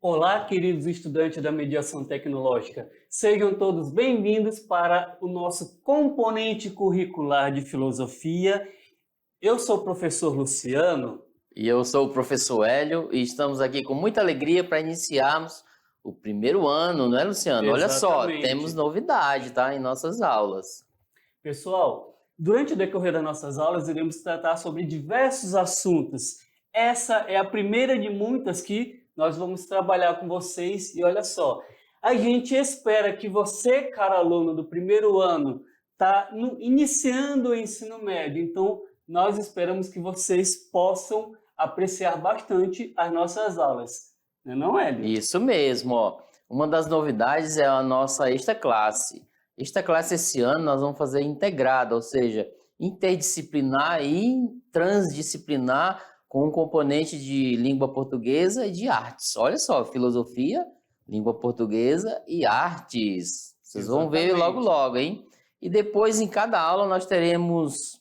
Olá, queridos estudantes da mediação tecnológica. Sejam todos bem-vindos para o nosso componente curricular de filosofia. Eu sou o professor Luciano. E eu sou o professor Hélio e estamos aqui com muita alegria para iniciarmos o primeiro ano, não é, Luciano? Exatamente. Olha só, temos novidade, tá, em nossas aulas. Pessoal, durante o decorrer das nossas aulas, iremos tratar sobre diversos assuntos. Essa é a primeira de muitas que nós vamos trabalhar com vocês e olha só, a gente espera que você, caro aluno do primeiro ano, está iniciando o ensino médio, então nós esperamos que vocês possam apreciar bastante as nossas aulas, não é, Hélio? Isso mesmo, ó. Uma das novidades é a nossa extra classe. Esta classe esse ano nós vamos fazer integrada, ou seja, interdisciplinar e transdisciplinar com um componente de língua portuguesa e de artes. Olha só, filosofia, língua portuguesa e artes. Vocês vão ver logo logo, hein? E depois, em cada aula, nós teremos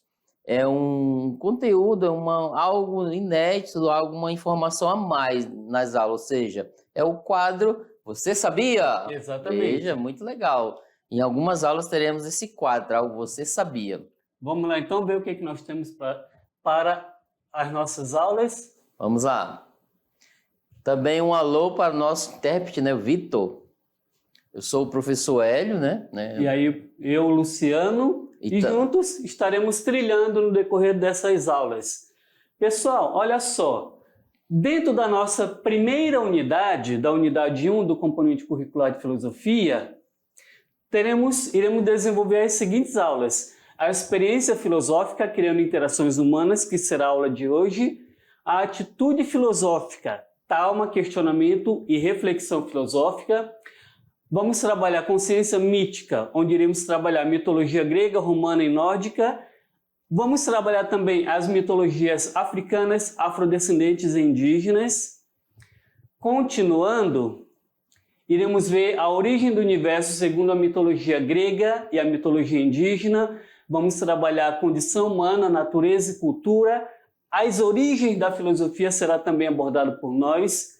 um conteúdo, algo inédito, alguma informação a mais nas aulas. Ou seja, é o quadro Você Sabia? Exatamente. Veja, muito legal. Em algumas aulas teremos esse quadro, algo Você Sabia. Vamos lá, então, ver o que nós temos para as nossas aulas. Vamos lá. Também um alô para o nosso intérprete, né, Vitor. Eu sou o professor Hélio, né? E aí eu, Luciano, e juntos estaremos trilhando no decorrer dessas aulas. Pessoal, olha só. Dentro da nossa primeira unidade, da unidade 1 do componente curricular de filosofia, iremos desenvolver as seguintes aulas. A experiência filosófica criando interações humanas, que será a aula de hoje. A atitude filosófica, trauma, questionamento e reflexão filosófica. Vamos trabalhar consciência mítica, onde iremos trabalhar mitologia grega, romana e nórdica. Vamos trabalhar também as mitologias africanas, afrodescendentes e indígenas. Continuando, iremos ver a origem do universo segundo a mitologia grega e a mitologia indígena. Vamos trabalhar a condição humana, natureza e cultura. As origens da filosofia será também abordado por nós.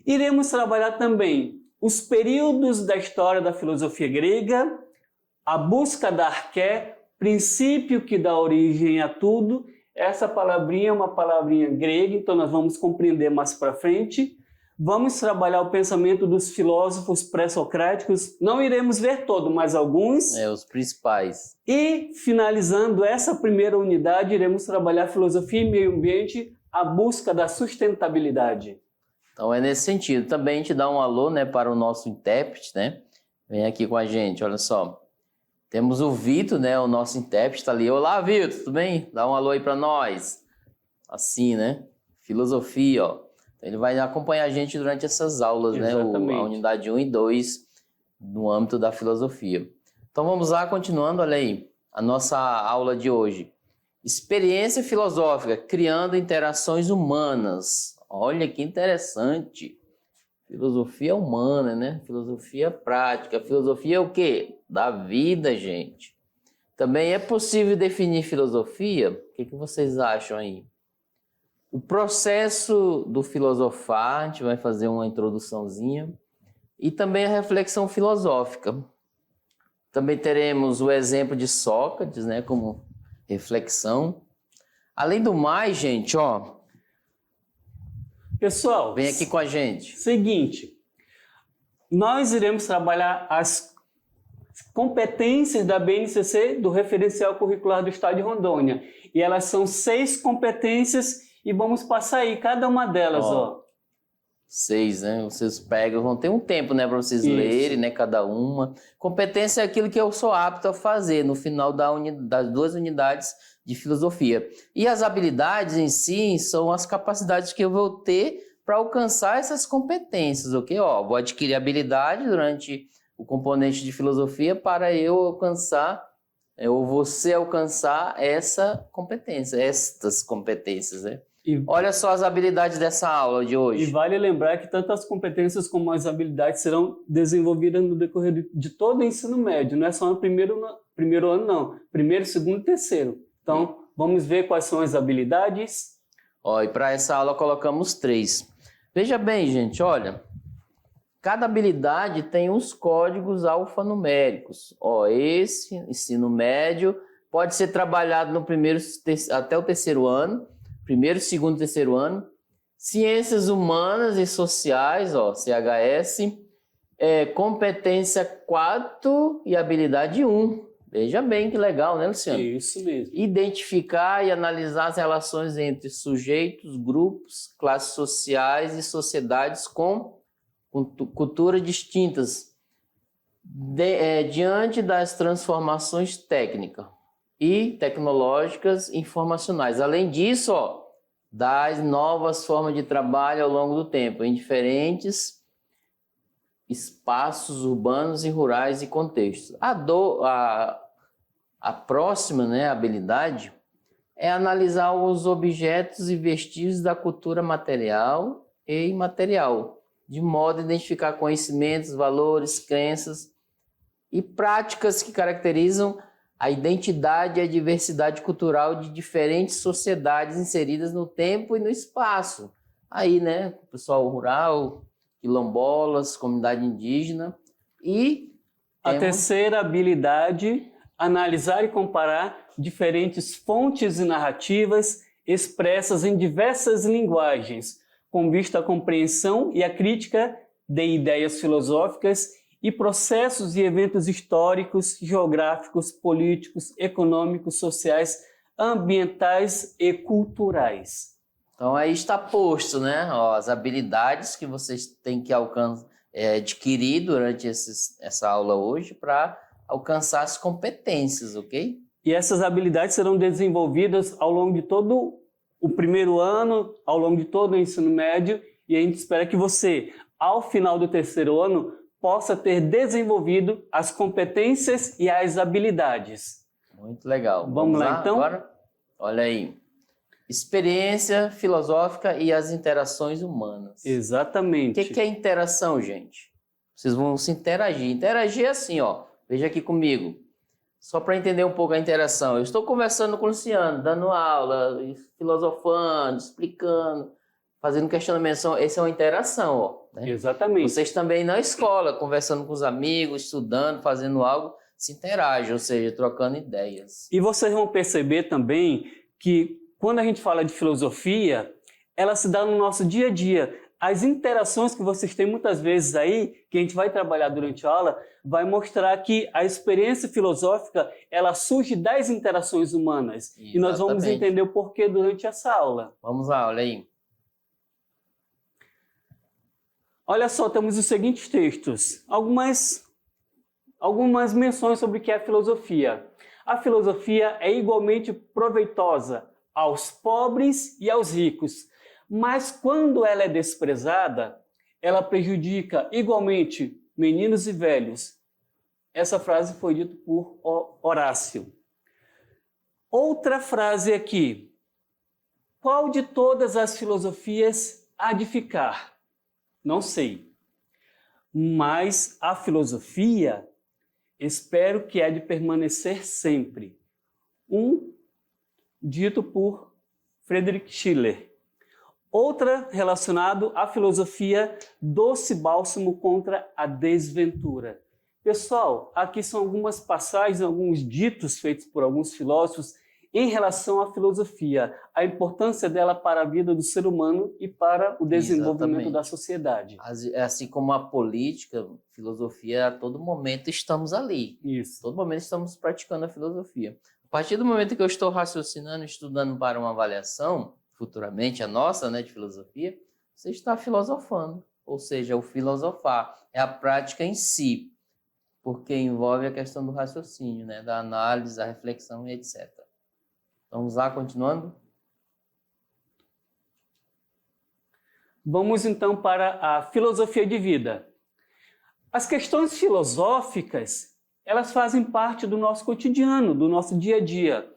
Iremos trabalhar também os períodos da história da filosofia grega, a busca da arqué, princípio que dá origem a tudo. Essa palavrinha é uma palavrinha grega, então nós vamos compreender mais para frente. Vamos trabalhar o pensamento dos filósofos pré-socráticos. Não iremos ver todo, mas alguns. Os principais. E, finalizando essa primeira unidade, iremos trabalhar filosofia e meio ambiente, a busca da sustentabilidade. Então é nesse sentido. Também a gente dá um alô, né, para o nosso intérprete, né? Vem aqui com a gente, olha só. Temos o Vitor, né, o nosso intérprete está ali. Olá, Vitor, tudo bem? Dá um alô aí para nós. Assim, né? Filosofia, ó. Ele vai acompanhar a gente durante essas aulas, né? A unidade 1 e 2, no âmbito da filosofia. Então vamos lá, continuando, olha aí, a nossa aula de hoje. Experiência filosófica, criando interações humanas. Olha que interessante. Filosofia humana, né? Filosofia prática. Filosofia é o quê? Da vida, gente. Também é possível definir filosofia? O que vocês acham aí? O processo do filosofar, a gente vai fazer uma introduçãozinha, e também a reflexão filosófica. Também teremos o exemplo de Sócrates, né, como reflexão. Além do mais, gente, ó. Pessoal, vem aqui com a gente. Seguinte, nós iremos trabalhar as competências da BNCC, do Referencial Curricular do Estado de Rondônia. E elas são 6 competências. E vamos passar aí cada uma delas, ó. 6, né? Vocês pegam, vão ter um tempo, né, para vocês lerem, né, cada uma. Competência é aquilo que eu sou apto a fazer no final das 2 unidades de filosofia. E as habilidades em si são as capacidades que eu vou ter para alcançar essas competências, ok? Ó, vou adquirir habilidade durante o componente de filosofia para eu alcançar, ou você alcançar essa competência, estas competências, né? Olha só as habilidades dessa aula de E hoje. vale lembrar que tanto as competências como as habilidades serão desenvolvidas no decorrer de todo o ensino médio, não é só no primeiro ano, não. Primeiro, segundo e terceiro. Então, vamos ver quais são as habilidades. E para essa aula colocamos 3. Veja bem, gente, olha. Cada habilidade tem os códigos alfanuméricos. Esse ensino médio pode ser trabalhado no primeiro até o terceiro ano, primeiro, segundo e terceiro ano. Ciências humanas e sociais, CHS, competência 4 e habilidade 1. Veja bem que legal, né, Luciano? Isso mesmo. Identificar e analisar as relações entre sujeitos, grupos, classes sociais e sociedades com culturas distintas diante das transformações técnicas e tecnológicas informacionais. Além disso, das novas formas de trabalho ao longo do tempo, em diferentes espaços urbanos e rurais e contextos. A próxima, habilidade é analisar os objetos e vestígios da cultura material e imaterial, de modo a identificar conhecimentos, valores, crenças e práticas que caracterizam a identidade e a diversidade cultural de diferentes sociedades inseridas no tempo e no espaço. Aí, pessoal rural, quilombolas, comunidade indígena e... A terceira habilidade, analisar e comparar diferentes fontes e narrativas expressas em diversas linguagens, com vista à compreensão e à crítica de ideias filosóficas e processos e eventos históricos, geográficos, políticos, econômicos, sociais, ambientais e culturais. Então aí está posto, as habilidades que vocês têm que adquirir durante essa aula hoje para alcançar as competências, ok? E essas habilidades serão desenvolvidas ao longo de todo o primeiro ano, ao longo de todo o ensino médio, e a gente espera que você, ao final do terceiro ano, possa ter desenvolvido as competências e as habilidades. Muito legal. Vamos lá então? Agora, olha aí. Experiência filosófica e as interações humanas. Exatamente. O que é interação, gente? Vocês vão se interagir. Interagir é assim, veja aqui comigo. Só para entender um pouco a interação. Eu estou conversando com o Luciano, dando aula, filosofando, explicando, fazendo questionamento. Essa é uma interação, Exatamente. Vocês também na escola, conversando com os amigos, estudando, fazendo algo, se interagem, ou seja, trocando ideias. E vocês vão perceber também que quando a gente fala de filosofia, ela se dá no nosso dia a dia. As interações que vocês têm muitas vezes aí, que a gente vai trabalhar durante a aula, vai mostrar que a experiência filosófica, ela surge das interações humanas. Exatamente. E nós vamos entender o porquê durante essa aula. Vamos lá, olha aí. Olha só, temos os seguintes textos. Algumas menções sobre o que é a filosofia. A filosofia é igualmente proveitosa aos pobres e aos ricos, mas quando ela é desprezada, ela prejudica igualmente meninos e velhos. Essa frase foi dita por Horácio. Outra frase aqui. Qual de todas as filosofias há de ficar? Não sei. Mas a filosofia, espero que há de permanecer sempre. Dito por Friedrich Schiller. Outra relacionado à filosofia, doce bálsamo contra a desventura. Pessoal, aqui são algumas passagens, alguns ditos feitos por alguns filósofos em relação à filosofia, a importância dela para a vida do ser humano e para o desenvolvimento da sociedade. Assim como a política, filosofia, a todo momento estamos ali. Isso. A todo momento estamos praticando a filosofia. A partir do momento que eu estou raciocinando, estudando para uma avaliação, futuramente a nossa, de filosofia, você está filosofando, ou seja, o filosofar é a prática em si, porque envolve a questão do raciocínio, da análise, da reflexão e etc. Vamos lá, continuando? Vamos então para a filosofia de vida. As questões filosóficas, elas fazem parte do nosso cotidiano, do nosso dia a dia.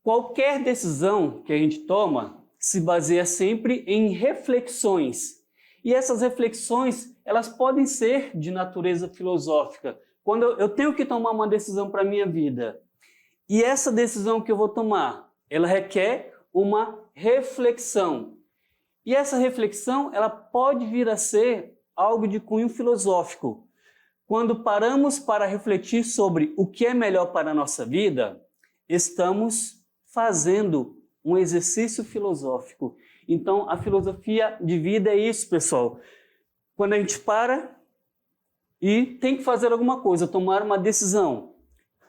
Qualquer decisão que a gente toma, se baseia sempre em reflexões. E essas reflexões, elas podem ser de natureza filosófica. Quando eu tenho que tomar uma decisão para a minha vida, e essa decisão que eu vou tomar, ela requer uma reflexão. E essa reflexão, ela pode vir a ser algo de cunho filosófico. Quando paramos para refletir sobre o que é melhor para a nossa vida, estamos fazendo um exercício filosófico. Então, a filosofia de vida é isso, pessoal. Quando a gente para e tem que fazer alguma coisa, tomar uma decisão.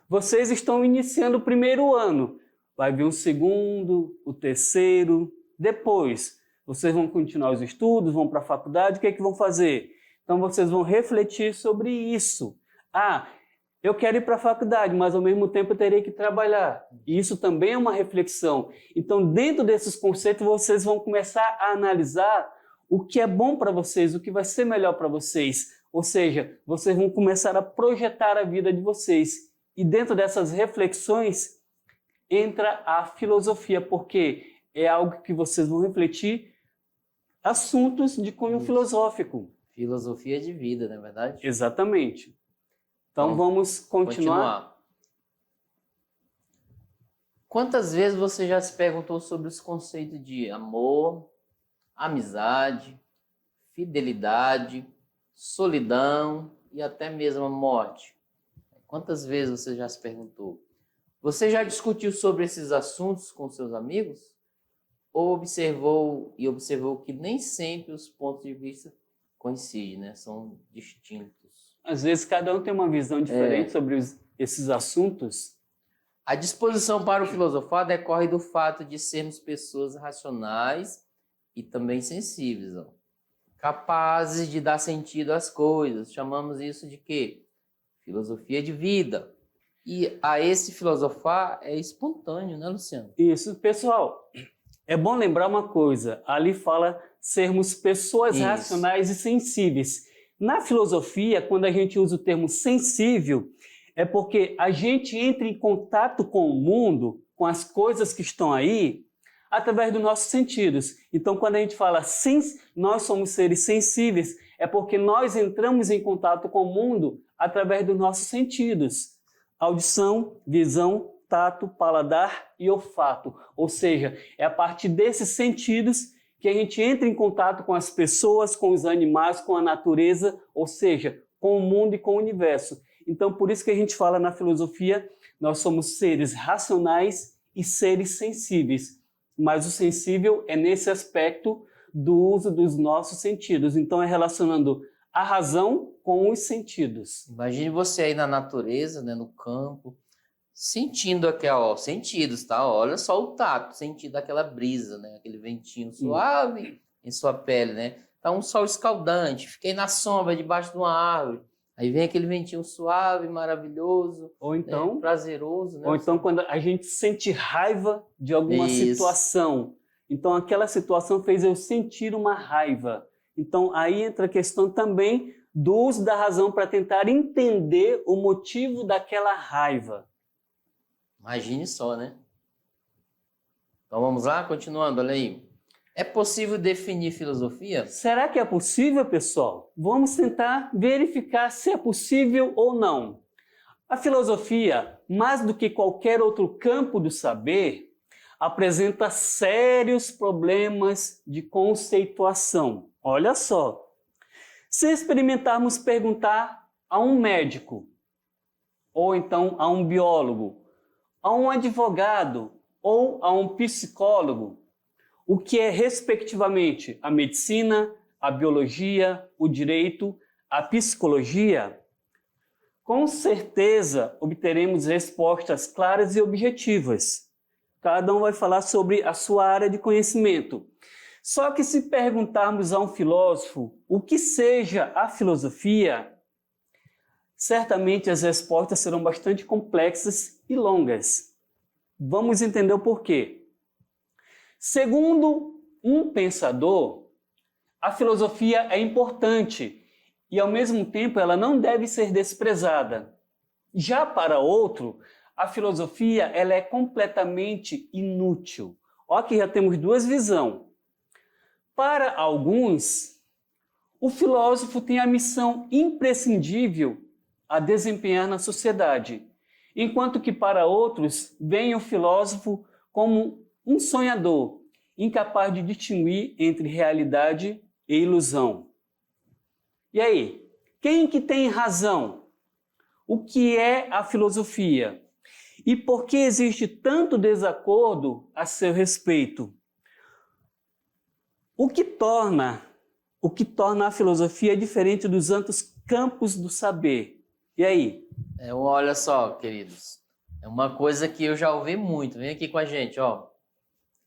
Vocês estão iniciando o primeiro ano. Vai vir o segundo, o terceiro. Depois, vocês vão continuar os estudos, vão para a faculdade, o que é que vão fazer? Então, vocês vão refletir sobre isso. Eu quero ir para a faculdade, mas ao mesmo tempo eu terei que trabalhar. E isso também é uma reflexão. Então, dentro desses conceitos, vocês vão começar a analisar o que é bom para vocês, o que vai ser melhor para vocês. Ou seja, vocês vão começar a projetar a vida de vocês. E dentro dessas reflexões entra a filosofia, porque é algo que vocês vão refletir assuntos de cunho filosófico. Filosofia de vida, não é verdade? Exatamente. Então vamos continuar. Quantas vezes você já se perguntou sobre os conceitos de amor, amizade, fidelidade, solidão e até mesmo a morte? Quantas vezes você já se perguntou? Você já discutiu sobre esses assuntos com seus amigos? Ou observou que nem sempre os pontos de vista coincidem, né? São distintos. Às vezes cada um tem uma visão diferente sobre esses assuntos. A disposição para o filosofar decorre do fato de sermos pessoas racionais e também sensíveis, capazes de dar sentido às coisas. Chamamos isso de quê? Filosofia de vida. E a esse filosofar é espontâneo, né, Luciano? Isso, pessoal. É bom lembrar uma coisa. Ali fala sermos pessoas racionais e sensíveis. Na filosofia, quando a gente usa o termo sensível, é porque a gente entra em contato com o mundo, com as coisas que estão aí, através dos nossos sentidos. Então, quando a gente fala nós somos seres sensíveis, é porque nós entramos em contato com o mundo através dos nossos sentidos. Audição, visão, tato, paladar e olfato. Ou seja, é a partir desses sentidos que a gente entra em contato com as pessoas, com os animais, com a natureza, ou seja, com o mundo e com o universo. Então, por isso que a gente fala na filosofia, nós somos seres racionais e seres sensíveis. Mas o sensível é nesse aspecto do uso dos nossos sentidos. Então, é relacionando a razão com os sentidos. Imagine você aí na natureza, né, no campo, sentindo sentidos, tá? Olha só o tato, sentindo aquela brisa, né? Aquele ventinho suave em sua pele, né? Tá um sol escaldante, fiquei na sombra debaixo de uma árvore. Aí vem aquele ventinho suave, maravilhoso, ou então, né? Prazeroso, né? Ou então quando a gente sente raiva de alguma situação. Então aquela situação fez eu sentir uma raiva. Então aí entra a questão também do uso da razão para tentar entender o motivo daquela raiva. Imagine só, né? Então vamos lá, continuando, olha aí. É possível definir filosofia? Será que é possível, pessoal? Vamos tentar verificar se é possível ou não. A filosofia, mais do que qualquer outro campo do saber, apresenta sérios problemas de conceituação. Olha só. Se experimentarmos perguntar a um médico, ou então a um biólogo, a um advogado ou a um psicólogo, o que é respectivamente a medicina, a biologia, o direito, a psicologia, com certeza obteremos respostas claras e objetivas. Cada um vai falar sobre a sua área de conhecimento. Só que se perguntarmos a um filósofo o que seja a filosofia, certamente as respostas serão bastante complexas e longas. Vamos entender o porquê. Segundo um pensador, a filosofia é importante e, ao mesmo tempo, ela não deve ser desprezada. Já para outro, a filosofia ela é completamente inútil. Ó, aqui já temos duas visões. Para alguns, o filósofo tem a missão imprescindível a desempenhar na sociedade, enquanto que para outros vem o filósofo como um sonhador, incapaz de distinguir entre realidade e ilusão. E aí, quem que tem razão? O que é a filosofia? E por que existe tanto desacordo a seu respeito? O que torna a filosofia diferente dos outros campos do saber? E aí? Olha só, queridos, é uma coisa que eu já ouvi muito. Vem aqui com a gente, ó.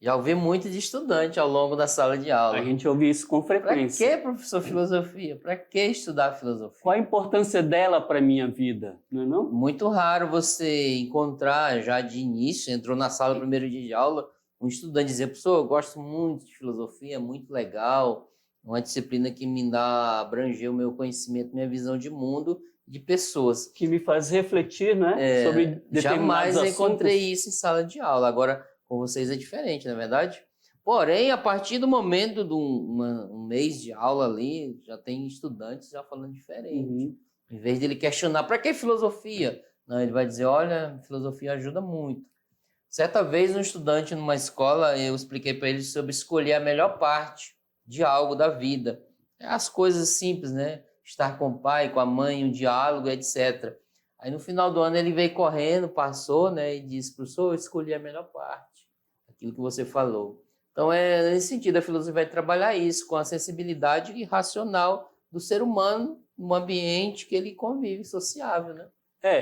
Já ouvi muito de estudante ao longo da sala de aula. A gente ouve isso com frequência. Para que, professor, filosofia? Para que estudar filosofia? Qual a importância dela para a minha vida? Não é não? Muito raro você encontrar já de início, entrou na sala no primeiro dia de aula, um estudante dizer, professor, eu gosto muito de filosofia, é muito legal, uma disciplina que me dá, abranger o meu conhecimento, minha visão de mundo, de pessoas. Que me faz refletir, né? Sobre determinados jamais assuntos. Encontrei isso em sala de aula. Agora, com vocês é diferente, não é verdade? Porém, a partir do momento de um mês de aula ali, já tem estudantes já falando diferente. Uhum. Em vez de ele questionar, para que filosofia? Não, ele vai dizer, olha, filosofia ajuda muito. Certa vez, um estudante numa escola, eu expliquei para ele sobre escolher a melhor parte de algo da vida. As coisas simples, né? Estar com o pai, com a mãe, um diálogo, etc. Aí no final do ano ele veio correndo, passou, né? E disse, professor, eu escolhi a melhor parte, aquilo que você falou. Então nesse sentido, a filosofia vai trabalhar isso, com a sensibilidade racional do ser humano no ambiente que ele convive, sociável, né?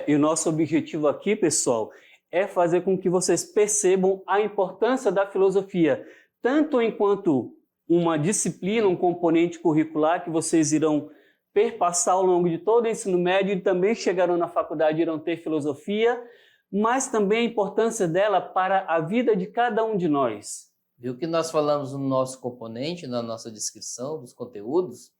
E o nosso objetivo aqui, pessoal, é fazer com que vocês percebam a importância da filosofia, tanto enquanto uma disciplina, um componente curricular que vocês irão perpassar ao longo de todo o ensino médio e também chegarão na faculdade e irão ter filosofia, mas também a importância dela para a vida de cada um de nós. Viu que nós falamos no nosso componente, na nossa descrição dos conteúdos?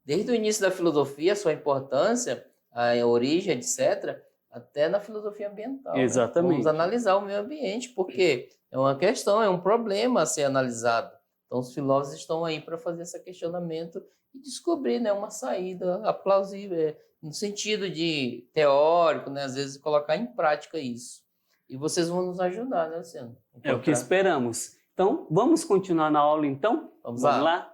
Desde o início da filosofia, sua importância, a origem, etc., até na filosofia ambiental. Exatamente. Né? Vamos analisar o meio ambiente, porque é uma questão, é um problema a ser analisado. Então, os filósofos estão aí para fazer esse questionamento e descobrir, né, uma saída plausível, no sentido de teórico, né, às vezes colocar em prática isso. E vocês vão nos ajudar, né, Luciano? É o que esperamos. Então, vamos continuar na aula, então? Vamos lá?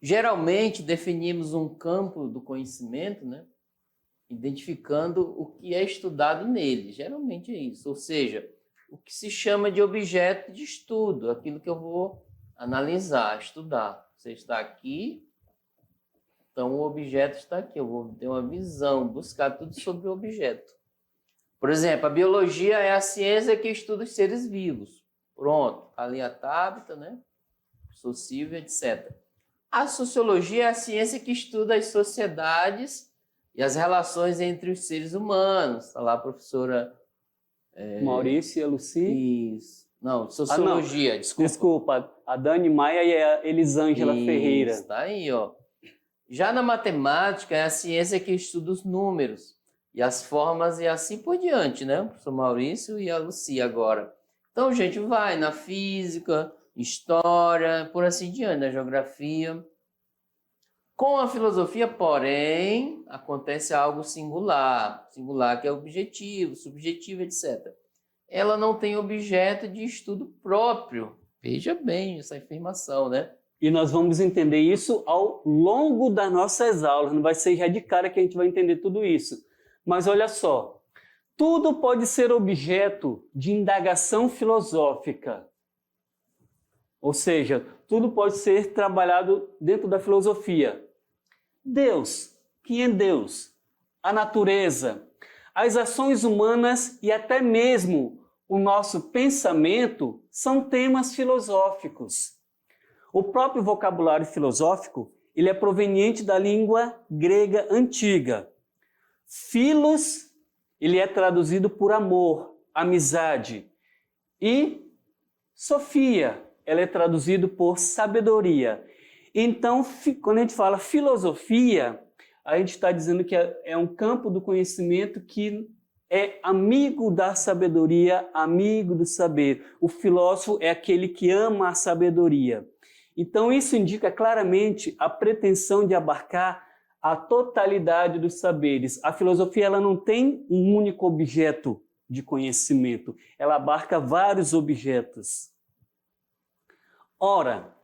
Geralmente, definimos um campo do conhecimento, né, identificando o que é estudado nele. Geralmente é isso. Ou seja, o que se chama de objeto de estudo, aquilo que eu vou analisar, estudar. Você está aqui, então o objeto está aqui. Eu vou ter uma visão, buscar tudo sobre o objeto. Por exemplo, a biologia é a ciência que estuda os seres vivos. Pronto, ali a tábua, né? Sociável, etc. A sociologia é a ciência que estuda as sociedades e as relações entre os seres humanos. Está lá a professora... Maurício e a Lucy. Isso. Não, sociologia, desculpa. Desculpa, a Dani Maia e a Elisângela Ferreira. Está aí, ó. Já na matemática, é a ciência que estuda os números e as formas e assim por diante, né? O professor Maurício e a Lucy agora. Então, gente, vai na física, história, por assim diante, na geografia. Com a filosofia, porém, acontece algo singular. Singular que é objetivo, subjetivo, etc. Ela não tem objeto de estudo próprio. Veja bem essa afirmação, né? E nós vamos entender isso ao longo das nossas aulas. Não vai ser já de cara que a gente vai entender tudo isso. Mas olha só, tudo pode ser objeto de indagação filosófica. Ou seja, tudo pode ser trabalhado dentro da filosofia. Deus, quem é Deus? A natureza, as ações humanas e até mesmo o nosso pensamento são temas filosóficos. O próprio vocabulário filosófico, ele é proveniente da língua grega antiga. Philos, ele é traduzido por amor, amizade. E Sofia, ela é traduzido por sabedoria. Então, quando a gente fala filosofia, a gente está dizendo que é um campo do conhecimento que é amigo da sabedoria, amigo do saber. O filósofo é aquele que ama a sabedoria. Então, isso indica claramente a pretensão de abarcar a totalidade dos saberes. A filosofia ela não tem um único objeto de conhecimento, ela abarca vários objetos. Ora,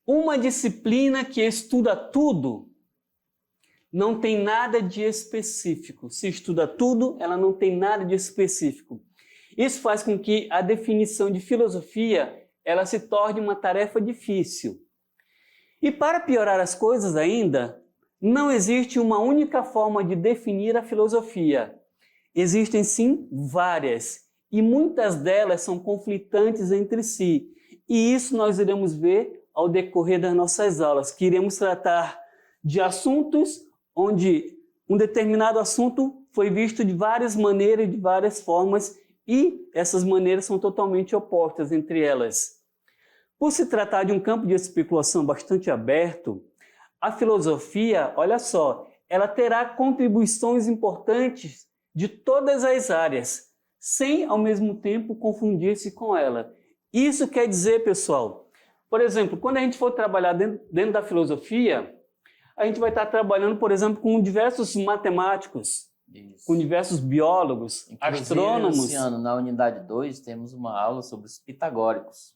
uma disciplina que estuda tudo não tem nada de específico. Se estuda tudo, ela não tem nada de específico. Isso faz com que a definição de filosofia ela se torne uma tarefa difícil. E para piorar as coisas ainda, não existe uma única forma de definir a filosofia. Existem sim várias, e muitas delas são conflitantes entre si. E isso nós iremos ver ao decorrer das nossas aulas, que iremos tratar de assuntos onde um determinado assunto foi visto de várias maneiras, de várias formas, e essas maneiras são totalmente opostas entre elas. Por se tratar de um campo de especulação bastante aberto, a filosofia, olha só, ela terá contribuições importantes de todas as áreas, sem ao mesmo tempo confundir-se com ela. Isso quer dizer, pessoal, por exemplo, quando a gente for trabalhar dentro da filosofia, a gente vai estar trabalhando, por exemplo, com diversos matemáticos, com diversos biólogos, astrônomos. Luciano, na unidade 2 temos uma aula sobre os pitagóricos.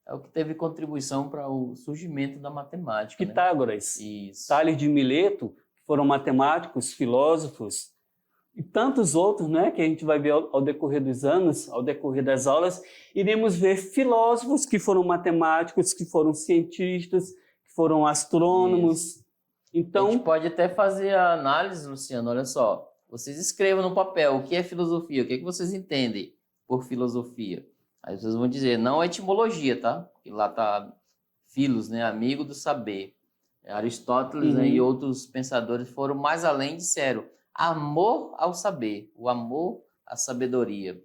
É o que teve contribuição para o surgimento da matemática. Pitágoras, né? Tales de Mileto, que foram matemáticos, filósofos, e tantos outros, né, que a gente vai ver ao decorrer dos anos, ao decorrer das aulas. Iremos ver filósofos que foram matemáticos, que foram cientistas, que foram astrônomos. Então, a gente pode até fazer a análise, Luciano, olha só. Vocês escrevam no papel o que é filosofia, o que é que vocês entendem por filosofia. Aí vocês vão dizer, não é etimologia, tá? Porque lá tá filos, né? Amigo do saber. Aristóteles, né, e outros pensadores foram mais além, disseram amor ao saber, o amor à sabedoria.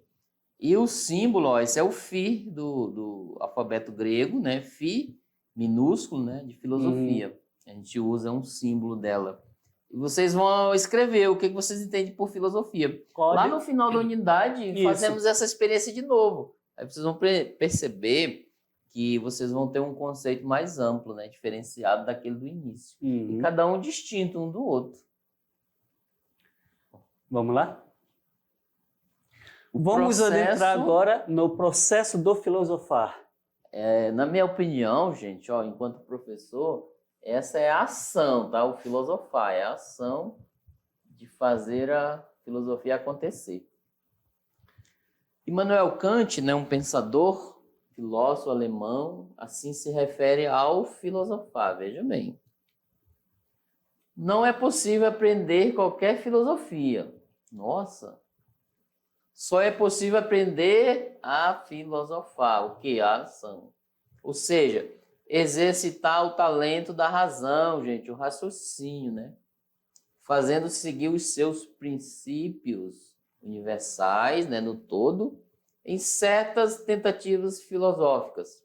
E o símbolo, ó, esse é o Φ do alfabeto grego, né? Φ minúsculo, né? De filosofia. A gente usa um símbolo dela. E vocês vão escrever o que vocês entendem por filosofia. Lá no final da unidade, fazemos essa experiência de novo. Aí vocês vão perceber que vocês vão ter um conceito mais amplo, né? Diferenciado daquele do início. E cada um distinto um do outro. Vamos lá? Vamos adentrar agora no processo do filosofar. Na minha opinião, gente, ó, enquanto professor, essa é a ação, tá? O filosofar é a ação de fazer a filosofia acontecer. Immanuel Kant, né, um pensador, filósofo alemão, assim se refere ao filosofar. Veja bem. Não é possível aprender qualquer filosofia. Nossa! Só é possível aprender a filosofar, o que? A ação. Ou seja, exercitar o talento da razão, gente, o raciocínio, né? Fazendo seguir os seus princípios universais, né, no todo, em certas tentativas filosóficas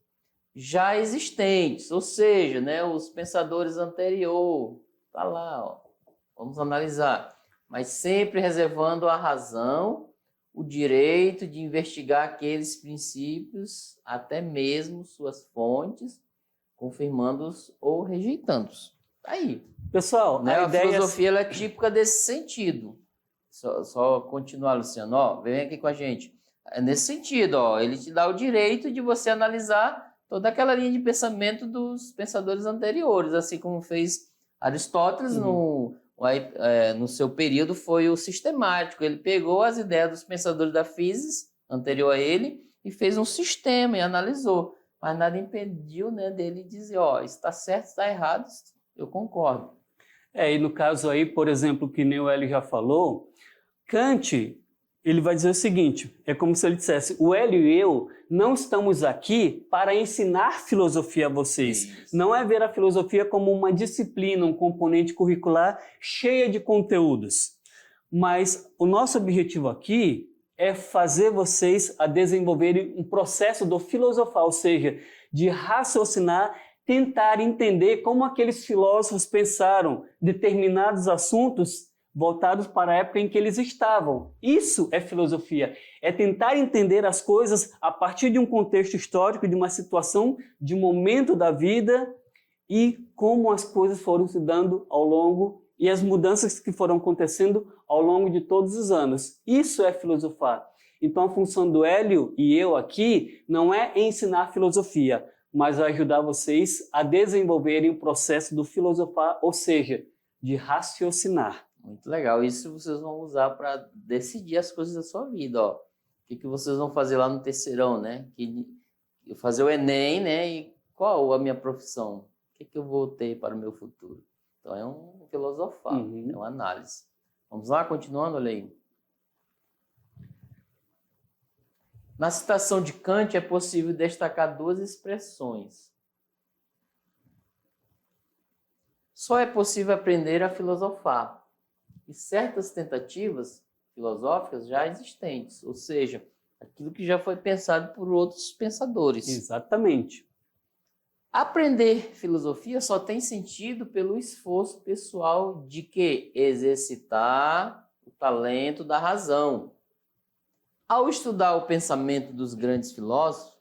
já existentes, ou seja, né, os pensadores anteriores, tá lá, ó, vamos analisar, mas sempre reservando à razão o direito de investigar aqueles princípios, até mesmo suas fontes, confirmando-os ou rejeitando-os. Aí, pessoal, né, a filosofia ela é típica desse sentido. Só continuar, Luciano, ó, vem aqui com a gente. É nesse sentido, ó, ele te dá o direito de você analisar toda aquela linha de pensamento dos pensadores anteriores, assim como fez Aristóteles no seu período foi o sistemático. Ele pegou as ideias dos pensadores da física anterior a ele e fez um sistema e analisou. Mas nada impediu, né, dele dizer, ó, está certo, está errado, eu concordo. E no caso aí, por exemplo, que nem o Hélio já falou, Kant, ele vai dizer o seguinte, é como se ele dissesse, o Hélio e eu não estamos aqui para ensinar filosofia a vocês. Isso. Não é ver a filosofia como uma disciplina, um componente curricular cheia de conteúdos. Mas o nosso objetivo aqui é fazer vocês a desenvolverem um processo do filosofar, ou seja, de raciocinar, tentar entender como aqueles filósofos pensaram determinados assuntos voltados para a época em que eles estavam. Isso é filosofia, é tentar entender as coisas a partir de um contexto histórico, de uma situação, de um momento da vida e como as coisas foram se dando ao longo e as mudanças que foram acontecendo ao longo de todos os anos. Isso é filosofar. Então a função do Hélio e eu aqui não é ensinar filosofia, mas ajudar vocês a desenvolverem o processo do filosofar, ou seja, de raciocinar. Muito legal. Isso vocês vão usar para decidir as coisas da sua vida, ó. O que vocês vão fazer lá no terceirão, né? Fazer o Enem, né? E qual a minha profissão? O que eu vou ter para o meu futuro? Então é um filosofar, é uma análise. Vamos lá, continuando, olha aí. Na citação de Kant é possível destacar duas expressões. Só é possível aprender a filosofar. E certas tentativas filosóficas já existentes, ou seja, aquilo que já foi pensado por outros pensadores. Exatamente. Aprender filosofia só tem sentido pelo esforço pessoal de que exercitar o talento da razão. Ao estudar o pensamento dos grandes filósofos,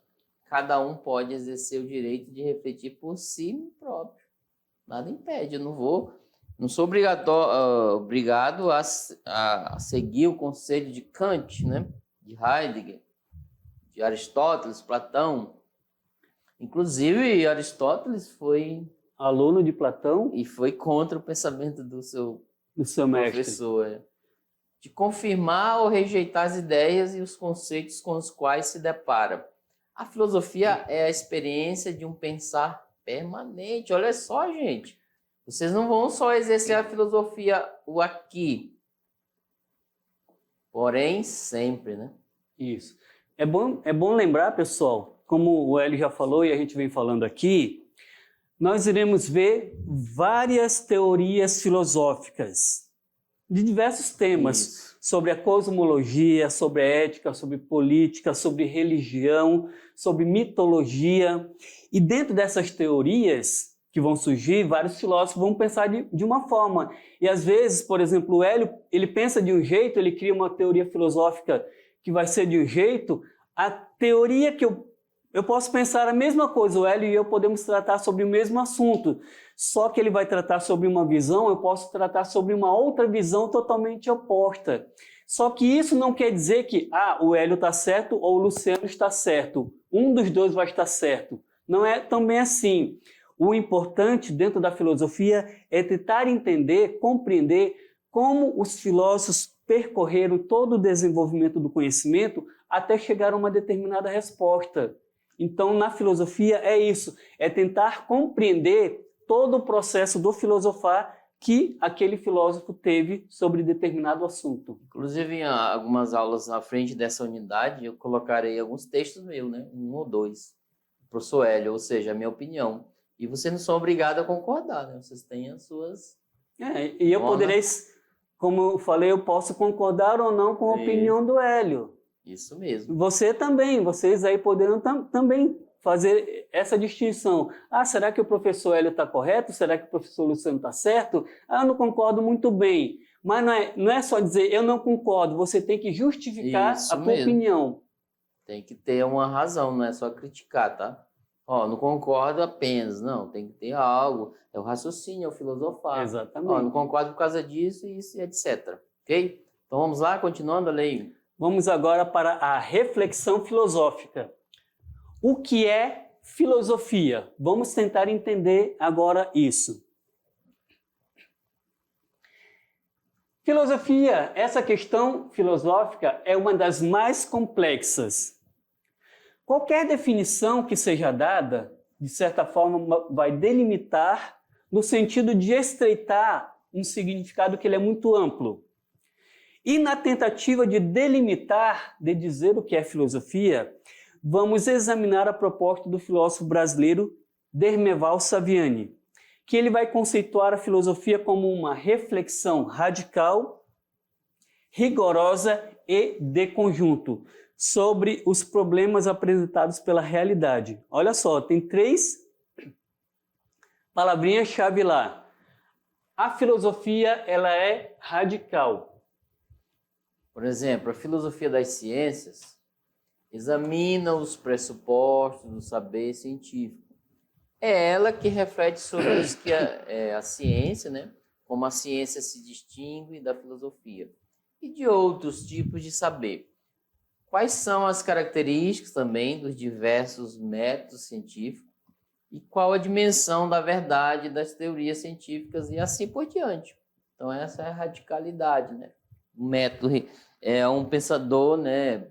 cada um pode exercer o direito de refletir por si próprio. Nada impede, eu não sou obrigado a seguir o conselho de Kant, né? De Heidegger, de Aristóteles, Platão. Inclusive, Aristóteles foi aluno de Platão e foi contra o pensamento do seu professor. Mestre. De confirmar ou rejeitar as ideias e os conceitos com os quais se depara. A filosofia é a experiência de um pensar permanente. Olha só, gente. Vocês não vão só exercer a filosofia o aqui, porém sempre, né? Isso. É bom lembrar, pessoal, como o Hélio já falou e a gente vem falando aqui, nós iremos ver várias teorias filosóficas de diversos temas, sobre a cosmologia, sobre a ética, sobre política, sobre religião, sobre mitologia. E dentro dessas teorias que vão surgir, vários filósofos vão pensar de uma forma. E às vezes, por exemplo, o Hélio, ele pensa de um jeito, ele cria uma teoria filosófica que vai ser de um jeito. A teoria que eu posso pensar a mesma coisa, o Hélio e eu podemos tratar sobre o mesmo assunto, só que ele vai tratar sobre uma visão, eu posso tratar sobre uma outra visão totalmente oposta. Só que isso não quer dizer que o Hélio está certo ou o Luciano está certo. Um dos dois vai estar certo. Não é também assim. O importante dentro da filosofia é tentar entender, compreender como os filósofos percorreram todo o desenvolvimento do conhecimento até chegar a uma determinada resposta. Então, na filosofia é isso, é tentar compreender todo o processo do filosofar que aquele filósofo teve sobre determinado assunto. Inclusive, em algumas aulas na frente dessa unidade, eu colocarei alguns textos meus, né? 1 ou 2, para o professor Hélio, ou seja, a minha opinião. E vocês não são obrigados a concordar, né? Vocês têm as suas... e eu poderei, como eu falei, eu posso concordar ou não com a opinião do Hélio. Isso mesmo. Você também, vocês aí poderão também fazer essa distinção. Será que o professor Hélio está correto? Será que o professor Luciano está certo? Eu não concordo muito bem. Mas não é só dizer eu não concordo, você tem que justificar a tua opinião. Tem que ter uma razão, não é só criticar, tá? Não concordo apenas, não, tem que ter algo, é o raciocínio, é o filosofar. Exatamente. Não concordo por causa disso, isso e etc. Ok? Então vamos lá, continuando a lei. Vamos agora para a reflexão filosófica. O que é filosofia? Vamos tentar entender agora isso. Filosofia, essa questão filosófica é uma das mais complexas. Qualquer definição que seja dada, de certa forma, vai delimitar no sentido de estreitar um significado que ele é muito amplo. E na tentativa de delimitar, de dizer o que é filosofia, vamos examinar a proposta do filósofo brasileiro Dermeval Saviani, que ele vai conceituar a filosofia como uma reflexão radical, rigorosa e de conjunto sobre os problemas apresentados pela realidade. Olha só, tem 3 palavrinhas-chave lá. a filosofia ela é radical. Por exemplo, a filosofia das ciências examina os pressupostos do saber científico. É ela que reflete sobre isso que a ciência, né? Como a ciência se distingue da filosofia e de outros tipos de saber. Quais são as características também dos diversos métodos científicos e qual a dimensão da verdade das teorias científicas e assim por diante. Então essa é a radicalidade, né? O método é um pensador, né?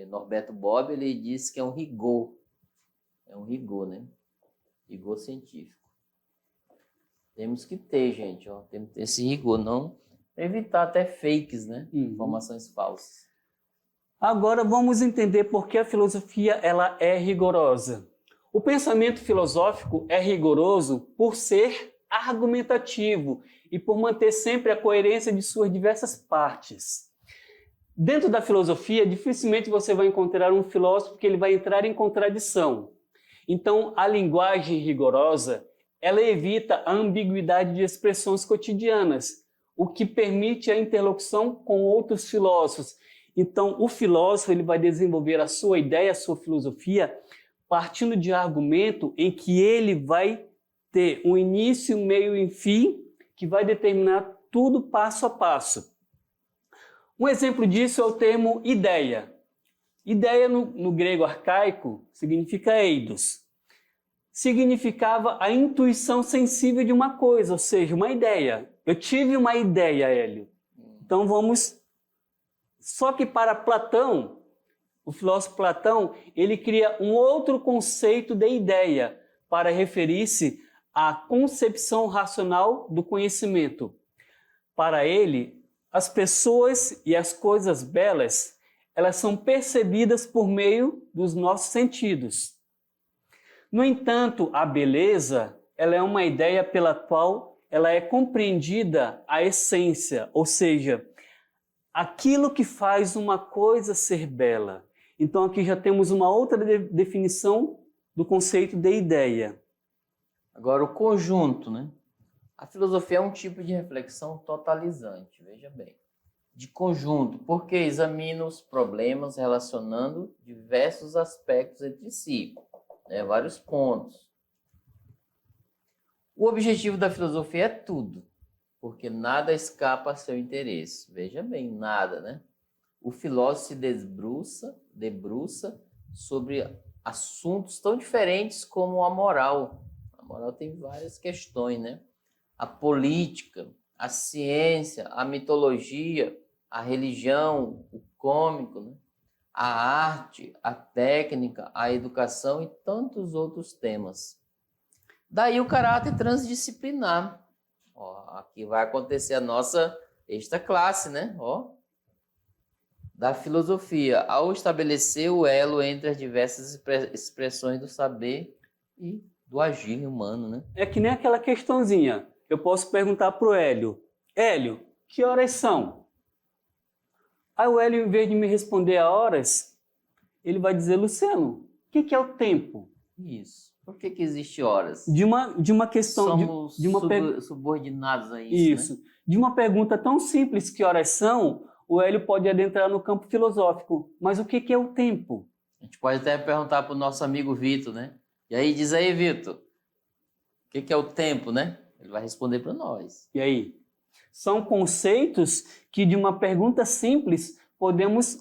Norberto Bobbio, ele disse que é um rigor, né? Rigor científico. Temos que ter, gente, ó, temos que ter esse rigor, não evitar até fakes, né? Informações falsas. Agora vamos entender por que a filosofia ela é rigorosa. O pensamento filosófico é rigoroso por ser argumentativo e por manter sempre a coerência de suas diversas partes. Dentro da filosofia, dificilmente você vai encontrar um filósofo que ele vai entrar em contradição. Então, a linguagem rigorosa, ela evita a ambiguidade de expressões cotidianas, o que permite a interlocução com outros filósofos. Então, o filósofo ele vai desenvolver a sua ideia, a sua filosofia, partindo de argumento em que ele vai ter um início, meio e fim, que vai determinar tudo passo a passo. Um exemplo disso é o termo ideia. Ideia no grego arcaico significa eidos. Significava a intuição sensível de uma coisa, ou seja, uma ideia. Eu tive uma ideia, Hélio. Então vamos... Só que para Platão, o filósofo Platão, ele cria um outro conceito de ideia para referir-se à concepção racional do conhecimento. Para ele, as pessoas e as coisas belas, elas são percebidas por meio dos nossos sentidos. No entanto, a beleza, ela é uma ideia pela qual ela é compreendida a essência, ou seja, aquilo que faz uma coisa ser bela. Então aqui já temos uma outra definição do conceito de ideia. Agora o conjunto, né? A filosofia é um tipo de reflexão totalizante, veja bem. De conjunto, porque examina os problemas relacionando diversos aspectos entre si, né? Vários pontos. O objetivo da filosofia é tudo, porque nada escapa a seu interesse. Veja bem, nada, né? O filósofo se debruça sobre assuntos tão diferentes como a moral. A moral tem várias questões, né? A política, a ciência, a mitologia, a religião, o cômico, né? A arte, a técnica, a educação e tantos outros temas. Daí o caráter transdisciplinar. Ó, aqui vai acontecer a nossa esta classe, né? Ó, da filosofia, ao estabelecer o elo entre as diversas expressões do saber e do agir humano, né? É que nem aquela questãozinha. Eu posso perguntar para o Hélio, Hélio, que horas são? Aí o Hélio, em vez de me responder a horas, ele vai dizer, Luciano, o que é o tempo? Isso. Por que existe horas? De uma questão... Somos subordinados a isso, né? De uma pergunta tão simples, que horas são, o Hélio pode adentrar no campo filosófico. Mas o que é o tempo? A gente pode até perguntar para o nosso amigo Vitor, né? E aí, diz aí, Vitor, o que é o tempo, né? Ele vai responder para nós. E aí? São conceitos que, de uma pergunta simples, podemos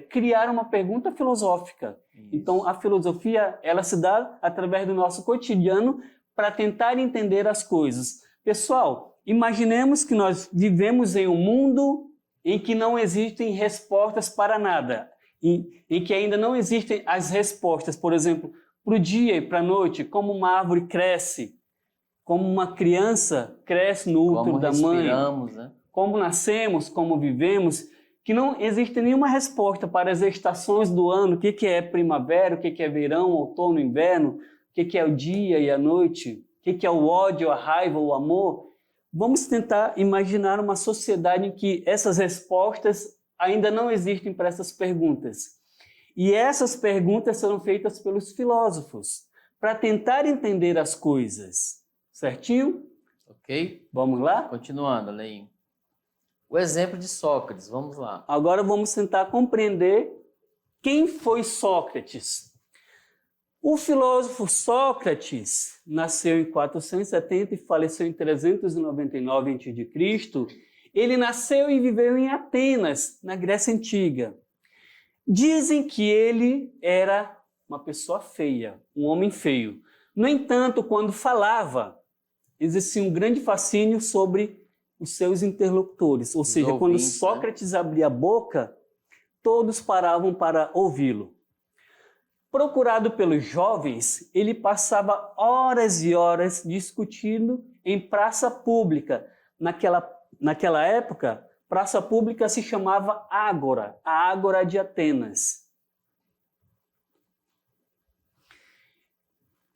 criar uma pergunta filosófica. Isso. Então, a filosofia, ela se dá através do nosso cotidiano para tentar entender as coisas. Pessoal, imaginemos que nós vivemos em um mundo em que não existem respostas para nada, em que ainda não existem as respostas, por exemplo, para o dia e para a noite, como uma árvore cresce, como uma criança cresce no útero da mãe, né? Como nascemos, como vivemos, que não existe nenhuma resposta para as estações do ano, o que é primavera, o que é verão, outono, inverno, o que é o dia e a noite, o que é o ódio, a raiva, o amor. Vamos tentar imaginar uma sociedade em que essas respostas ainda não existem para essas perguntas. E essas perguntas serão feitas pelos filósofos, para tentar entender as coisas. Certinho? Ok? Vamos lá? Continuando, Lei. O exemplo de Sócrates, vamos lá. Agora vamos tentar compreender quem foi Sócrates. O filósofo Sócrates nasceu em 470 e faleceu em 399 a.C. Ele nasceu e viveu em Atenas, na Grécia Antiga. Dizem que ele era uma pessoa feia, um homem feio. No entanto, quando falava, existia um grande fascínio sobre os seus interlocutores. Ou seja, quando Sócrates abria a boca, todos paravam para ouvi-lo. Procurado pelos jovens, ele passava horas e horas discutindo em praça pública. Naquela época, praça pública se chamava Ágora, a Ágora de Atenas.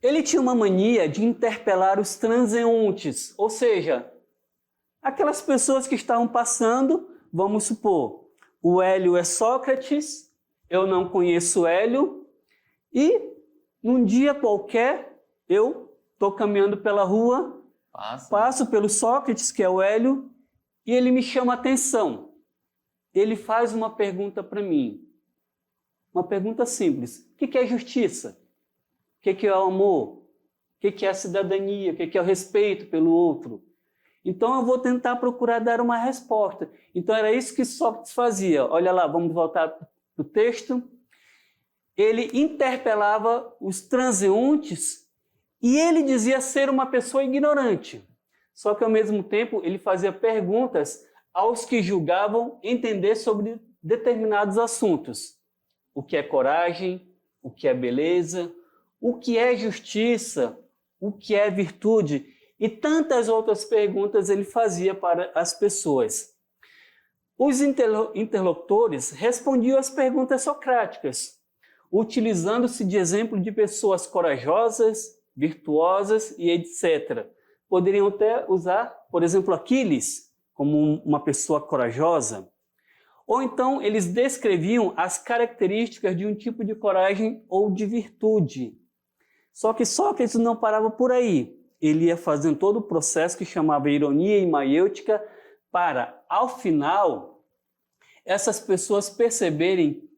Ele tinha uma mania de interpelar os transeuntes, ou seja, aquelas pessoas que estavam passando, vamos supor, o Hélio é Sócrates, eu não conheço o Hélio, e num dia qualquer eu estou caminhando pela rua, passo pelo Sócrates, que é o Hélio, e ele me chama a atenção. Ele faz uma pergunta para mim, uma pergunta simples: o que é justiça? O que é o amor? O que é a cidadania? O que é o respeito pelo outro? Então eu vou tentar procurar dar uma resposta. Então era isso que Sócrates fazia. Olha lá, vamos voltar para o texto. Ele interpelava os transeuntes e ele dizia ser uma pessoa ignorante. Só que ao mesmo tempo ele fazia perguntas aos que julgavam entender sobre determinados assuntos. O que é coragem? O que é beleza? O que é justiça? O que é virtude? E tantas outras perguntas ele fazia para as pessoas. Os interlocutores respondiam às perguntas socráticas, utilizando-se de exemplo de pessoas corajosas, virtuosas e etc. Poderiam até usar, por exemplo, Aquiles como uma pessoa corajosa. Ou então eles descreviam as características de um tipo de coragem ou de virtude. Só que Sócrates não parava por aí. Ele ia fazendo todo o processo que chamava ironia e maiêutica para, ao final, essas pessoas perceberem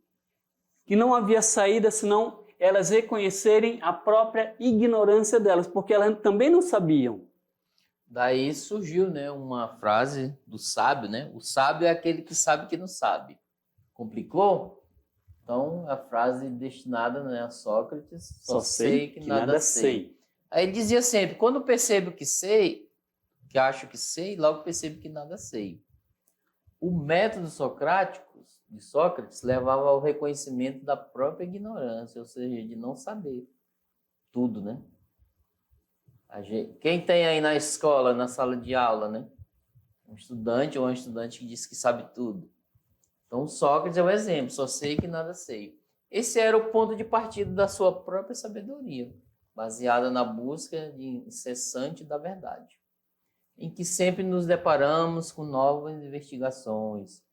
que não havia saída senão elas reconhecerem a própria ignorância delas, porque elas também não sabiam. Daí surgiu, né, uma frase do sábio, né? O sábio é aquele que sabe que não sabe. Complicou? Então, a frase destinada, né, a Sócrates, só sei que nada sei. Aí ele dizia sempre: quando percebo que sei, que acho que sei, logo percebo que nada sei. O método socrático de Sócrates levava ao reconhecimento da própria ignorância, ou seja, de não saber tudo, né? Quem tem aí na escola, na sala de aula, né? Um estudante ou uma estudante que diz que sabe tudo. Então, Sócrates é o exemplo: só sei que nada sei. Esse era o ponto de partida da sua própria sabedoria, baseada na busca incessante da verdade, em que sempre nos deparamos com novas investigações.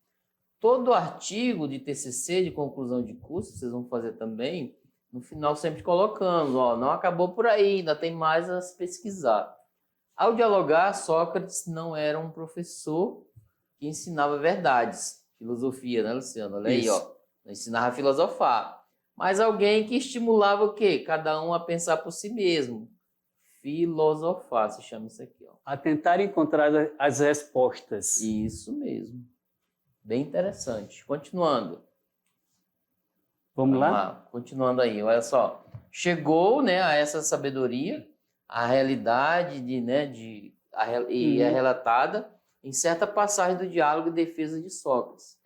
Todo artigo de TCC, de conclusão de curso, vocês vão fazer também, no final sempre colocamos, não acabou por aí, ainda tem mais a se pesquisar. Ao dialogar, Sócrates não era um professor que ensinava verdades, filosofia, né, Luciano? Olha aí, não ensinava a filosofar. Mas alguém que estimulava o quê? Cada um a pensar por si mesmo. Filosofar, se chama isso aqui. A tentar encontrar as respostas. Isso mesmo. Bem interessante. Continuando. Vamos lá? Continuando aí, olha só. Chegou, né, a essa sabedoria, a realidade é relatada em certa passagem do diálogo e defesa de Sócrates,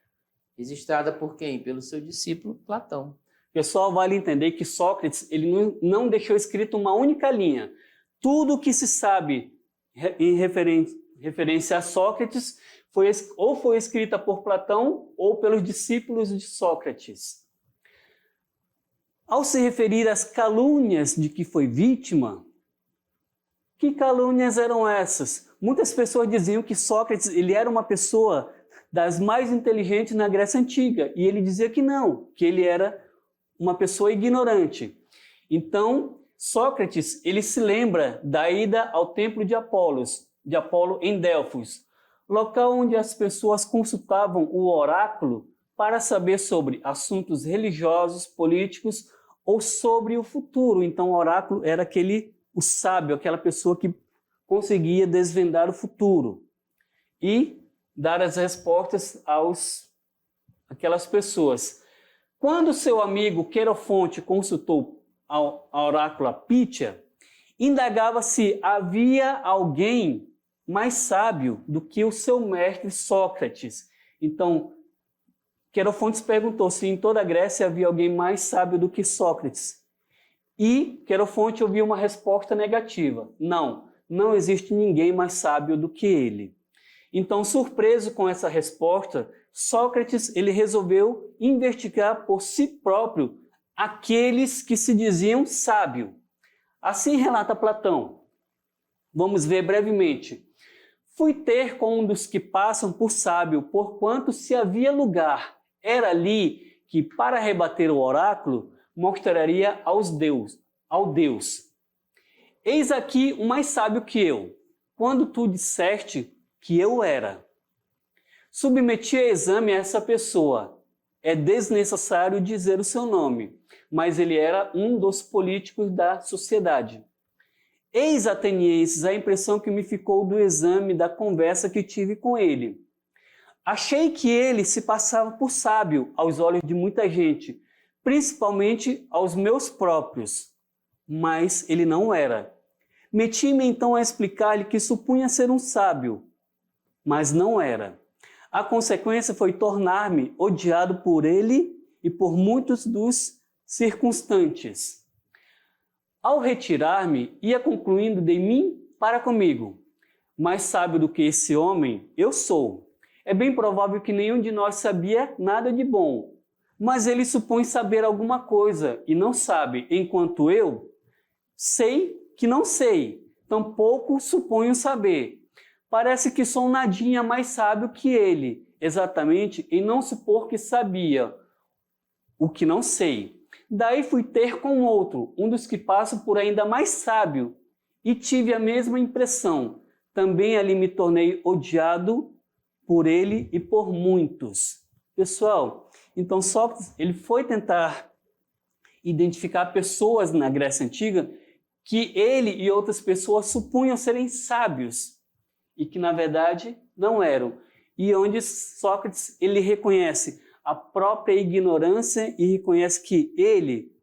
registrada por quem? Pelo seu discípulo Platão. Pessoal, vale entender que Sócrates ele não deixou escrito uma única linha. Tudo o que se sabe em referência a Sócrates foi escrita por Platão ou pelos discípulos de Sócrates. Ao se referir às calúnias de que foi vítima, que calúnias eram essas? Muitas pessoas diziam que Sócrates ele era uma pessoa das mais inteligentes na Grécia Antiga, e ele dizia que não, que ele era uma pessoa ignorante. Então, Sócrates ele se lembra da ida ao templo de Apolos, de Apolo em Delfos, local onde as pessoas consultavam o oráculo para saber sobre assuntos religiosos, políticos ou sobre o futuro. Então o oráculo era o sábio, aquela pessoa que conseguia desvendar o futuro e dar as respostas aquelas pessoas. Quando seu amigo Querofonte consultou ao oráculo Apítia, indagava se havia alguém mais sábio do que o seu mestre Sócrates. Então, Querofonte perguntou se em toda a Grécia havia alguém mais sábio do que Sócrates. E Querofonte ouviu uma resposta negativa. Não existe ninguém mais sábio do que ele. Então, surpreso com essa resposta, Sócrates ele resolveu investigar por si próprio aqueles que se diziam sábios. Assim relata Platão. Vamos ver brevemente. Fui ter com um dos que passam por sábio, porquanto se havia lugar, era ali que, para rebater o oráculo, mostraria ao Deus. Eis aqui o mais sábio que eu, quando tu disseste que eu era. Submeti a exame a essa pessoa. É desnecessário dizer o seu nome, mas ele era um dos políticos da sociedade. Eis, atenienses, a impressão que me ficou do exame da conversa que tive com ele. Achei que ele se passava por sábio aos olhos de muita gente, principalmente aos meus próprios, mas ele não era. Meti-me então a explicar-lhe que supunha ser um sábio, mas não era. A consequência foi tornar-me odiado por ele e por muitos dos circunstantes. Ao retirar-me, ia concluindo de mim para comigo. Mais sábio do que esse homem, eu sou. É bem provável que nenhum de nós sabia nada de bom, mas ele supõe saber alguma coisa e não sabe, enquanto eu sei que não sei, tampouco suponho saber. Parece que sou nadinha mais sábio que ele, exatamente em não supor que sabia o que não sei. Daí fui ter com outro, um dos que passam por ainda mais sábio, e tive a mesma impressão. Também ali me tornei odiado por ele e por muitos. Pessoal, então Sócrates ele foi tentar identificar pessoas na Grécia Antiga que ele e outras pessoas supunham serem sábios e que na verdade não eram. E onde Sócrates ele reconhece a própria ignorância e reconhece que ele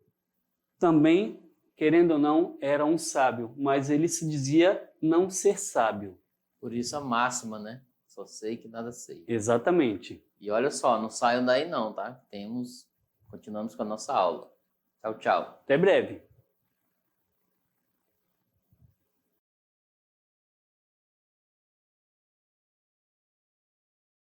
também, querendo ou não, era um sábio, mas ele se dizia não ser sábio. Por isso a máxima, né? Só sei que nada sei. Exatamente. E olha só, não saiam daí não, tá? Continuamos com a nossa aula. Tchau, tchau. Até breve.